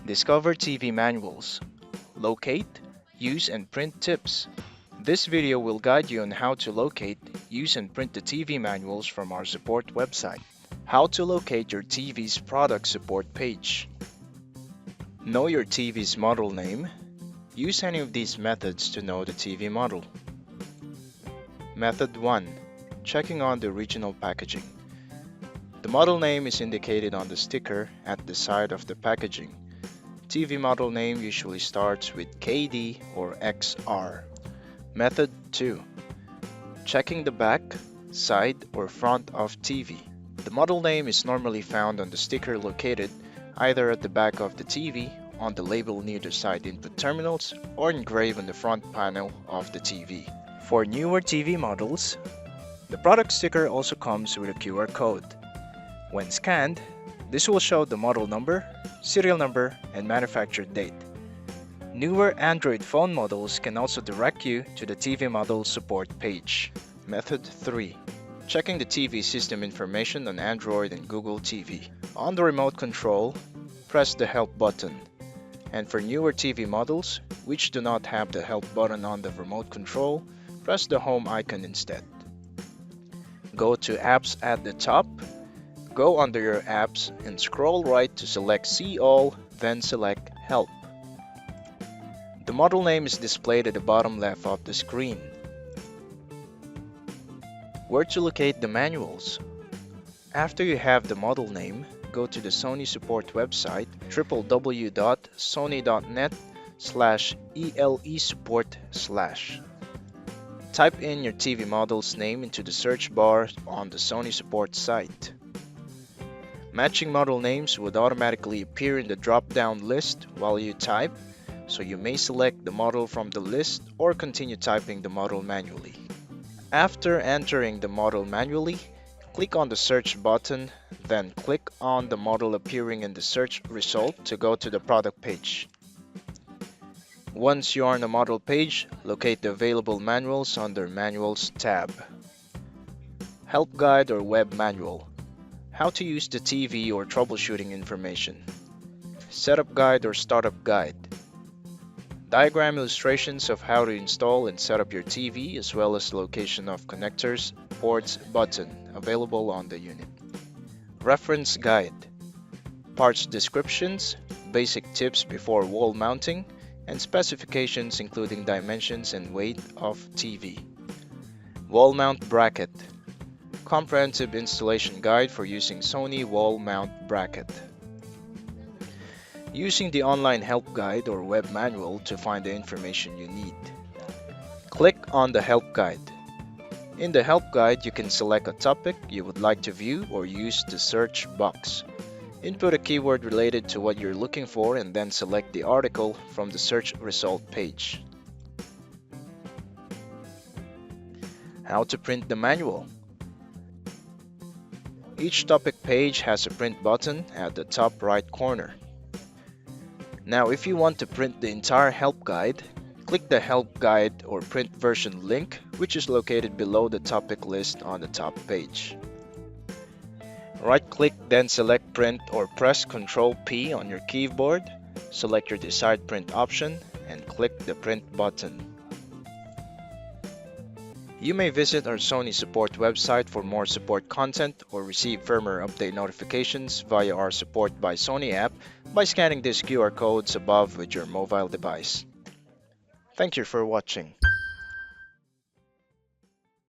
Discover TV manuals. Locate, use and print tips. This video will guide you on how to locate, use and print the TV manuals from our support website. How to locate your TV's product support page. Know your TV's model name. Use any of these methods to know the TV model. Method 1. Checking on the original packaging. The model name is indicated on the sticker at the side of the packaging. TV model name usually starts with KD or XR. Method 2. Checking the back, side, or front of TV. The model name is normally found on the sticker located either at the back of the TV, on the label near the side input terminals, or engraved on the front panel of the TV. For newer TV models, the product sticker also comes with a QR code. When scanned, this will show the model number, serial number, and manufacture date. Newer Android phone models can also direct you to the TV model support page. Method 3. Checking the TV system information on Android and Google TV. On the remote control, press the Help button. And for newer TV models, which do not have the Help button on the remote control, press the Home icon instead. Go to Apps at the top. Go under your apps and scroll right to select See All, then select Help. The model name is displayed at the bottom left of the screen. Where to locate the manuals? After you have the model name, go to the Sony support website www.sony.net/elesupport/. Type in your TV model's name into the search bar on the Sony support site. Matching model names would automatically appear in the drop-down list while you type, so you may select the model from the list or continue typing the model manually. After entering the model manually, click on the search button, then click on the model appearing in the search result to go to the product page. Once you are on the model page, locate the available manuals under Manuals tab. Help Guide or Web Manual. How to use the TV or troubleshooting information. Setup Guide or Startup Guide. Diagram illustrations of how to install and set up your TV as well as location of connectors, ports, button available on the unit. Reference Guide. Parts descriptions, basic tips before wall mounting, and specifications including dimensions and weight of TV. Wall mount bracket. Comprehensive installation guide for using Sony wall mount bracket. Using the online help guide or web manual to find the information you need. Click on the help guide. In the help guide, you can select a topic you would like to view or use the search box. Input a keyword related to what you're looking for and then select the article from the search result page. How to print the manual. Each topic page has a print button at the top right corner. Now, if you want to print the entire help guide, click the help guide or print version link, which is located below the topic list on the top page. Right-click, then select print or press Ctrl-P on your keyboard, select your desired print option, and click the print button. You may visit our Sony support website for more support content or receive firmware update notifications via our Support by Sony app by scanning these QR codes above with your mobile device. Thank you for watching.